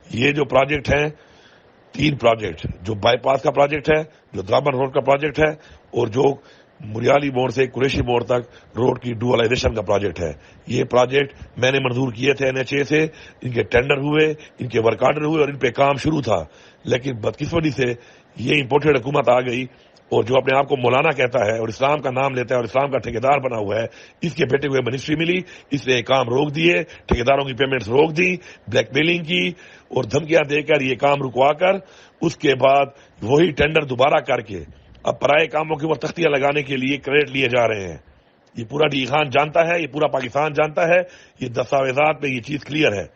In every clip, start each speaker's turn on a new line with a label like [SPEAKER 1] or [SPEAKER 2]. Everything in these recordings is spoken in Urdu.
[SPEAKER 1] یہ جو پروجیکٹ ہیں 3 پروجیکٹ، جو بائی پاس کا پروجیکٹ ہے، جو درابر روڈ کا پروجیکٹ ہے، اور جو مریالی موڑ سے قریشی موڑ تک روڈ کی ڈوالائزیشن کا پروجیکٹ ہے. یہ پروجیکٹ میں نے منظور کیے تھے NHA سے، ان کے ٹینڈر ہوئے، ان کے ورک آرڈر ہوئے اور ان پہ کام شروع تھا. لیکن بدقسمتی سے یہ امپورٹڈ حکومت آ گئی اور جو اپنے آپ کو مولانا کہتا ہے اور اسلام کا نام لیتا ہے اور اسلام کا ٹھیکیدار بنا ہوا ہے، اس کے بیٹے ہوئے منسٹری ملی، اس نے کام روک دیے، ٹھیکیداروں کی پیمنٹس روک دی، بلیک میلنگ کی اور دھمکیاں دے کر یہ کام رکوا کر اس کے بعد وہی ٹینڈر دوبارہ کر کے اب پرائے کاموں کے اوپر تختیاں لگانے کے لیے کریڈٹ لیے جا رہے ہیں. یہ پورا ڈی خان جانتا ہے، یہ پورا پاکستان جانتا ہے، یہ دستاویزات میں یہ چیز کلیئر ہے.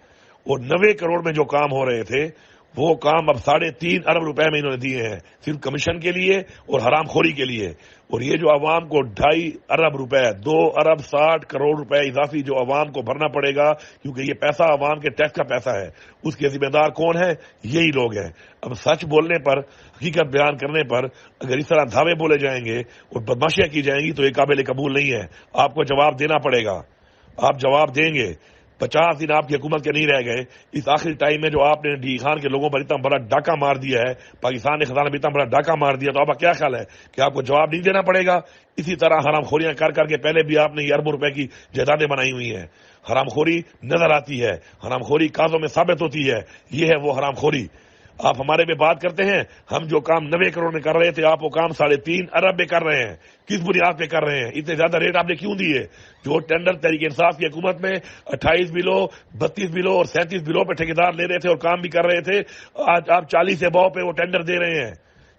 [SPEAKER 1] اور 90 کروڑ میں جو کام ہو رہے تھے وہ کام اب 3.5 ارب روپے میں انہوں نے دیے ہیں صرف کمیشن کے لیے اور حرام خوری کے لیے. اور یہ جو عوام کو 2.5 ارب روپے 2 ارب 60 کروڑ روپے اضافی جو عوام کو بھرنا پڑے گا، کیونکہ یہ پیسہ عوام کے ٹیکس کا پیسہ ہے، اس کے ذمہ دار کون ہے؟ یہی لوگ ہیں. اب سچ بولنے پر، حقیقت بیان کرنے پر اگر اس طرح دعوے بولے جائیں گے اور بدماشیاں کی جائیں گی تو یہ قابل قبول نہیں ہے. آپ کو جواب دینا پڑے گا، آپ جواب دیں گے. 50 دن آپ کی حکومت کے نہیں رہ گئے. اس آخری ٹائم میں جو آپ نے ڈی خان کے لوگوں پر اتنا بڑا ڈاکہ مار دیا ہے، پاکستان نے خزانہ میں اتنا بڑا ڈاکہ مار دیا، تو آپ کا کیا خیال ہے کہ آپ کو جواب نہیں دینا پڑے گا؟ اسی طرح حرام خوریاں کر کر کے پہلے بھی آپ نے یہ اربوں روپے کی جائیدادیں بنائی ہوئی ہیں. حرام خوری نظر آتی ہے، حرام خوری کاغذوں میں ثابت ہوتی ہے. یہ ہے وہ حرام خوری. آپ ہمارے میں بات کرتے ہیں، ہم جو کام 90 کروڑ میں کر رہے تھے آپ وہ کام 3.5 ارب میں کر رہے ہیں. کس بنیاد پہ کر رہے ہیں؟ اتنے زیادہ ریٹ آپ نے کیوں دیے؟ جو ٹینڈر تحریک انصاف کی حکومت میں 28 بلوں 32 بلوں اور 37 بلوں پہ ٹھیکیدار لے رہے تھے اور کام بھی کر رہے تھے، آج آپ 40 سے بہو پہ وہ ٹینڈر دے رہے ہیں.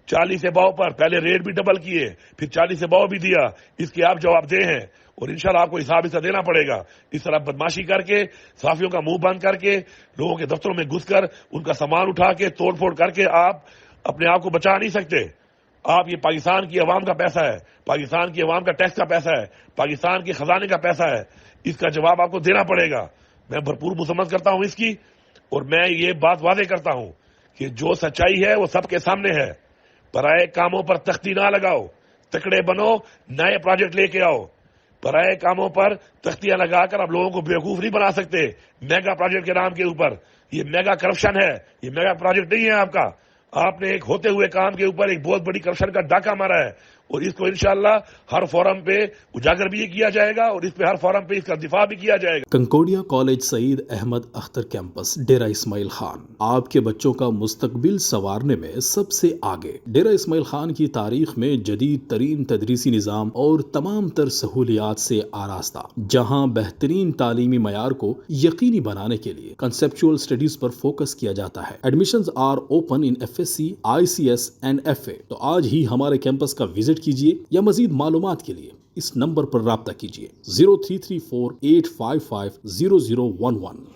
[SPEAKER 1] 40 سے بہو پر پہلے ریٹ بھی ڈبل کیے، پھر 40 سے بہو بھی دیا. اس کے آپ جواب دہ ہیں اور انشاءاللہ آپ کو حساب اسا دینا پڑے گا. اس طرح بدماشی کر کے، صحافیوں کا منہ بند کر کے، لوگوں کے دفتروں میں گھس کر ان کا سامان اٹھا کے توڑ پھوڑ کر کے آپ اپنے آپ کو بچا نہیں سکتے. آپ یہ پاکستان کی عوام کا پیسہ ہے، پاکستان کی عوام کا ٹیکس کا پیسہ ہے، پاکستان کے خزانے کا پیسہ ہے. اس کا جواب آپ کو دینا پڑے گا. میں بھرپور مذمت کرتا ہوں اس کی، اور میں یہ بات واضح کرتا ہوں کہ جو سچائی ہے وہ سب کے سامنے ہے. پرائے کاموں پر تختی نہ لگاؤ، تکڑے بنو، نئے پروجیکٹ لے کے آؤ. پرائے کاموں پر تختیاں لگا کر اب لوگوں کو بیوقوف نہیں بنا سکتے میگا پروجیکٹ کے نام کے اوپر. یہ میگا کرپشن ہے، یہ میگا پروجیکٹ نہیں ہے آپ کا. آپ نے ایک ہوتے ہوئے کام کے اوپر ایک بہت بڑی کرپشن کا ڈاکہ مارا ہے، اور اس کو انشاءاللہ ہر فورم پہ اجاگر بھی کیا جائے گا اور اس پہ ہر فورم پہ اس کا دفاع بھی کیا جائے گا.
[SPEAKER 2] کنکوڈیا کالج سعید احمد اختر کیمپس ڈیرہ اسماعیل خان آپ کے بچوں کا مستقبل سنوارنے میں سب سے آگے. ڈیرہ اسماعیل خان کی تاریخ میں جدید ترین تدریسی نظام اور تمام تر سہولیات سے آراستہ، جہاں بہترین تعلیمی معیار کو یقینی بنانے کے لیے کنسپچول اسٹڈیز پر فوکس کیا جاتا ہے. Admissions are open in FSC ICS and FA. تو آج ہی ہمارے کیمپس کا وزٹ کیجیے یا مزید معلومات کے لیے اس نمبر پر رابطہ کیجیے 0334855001.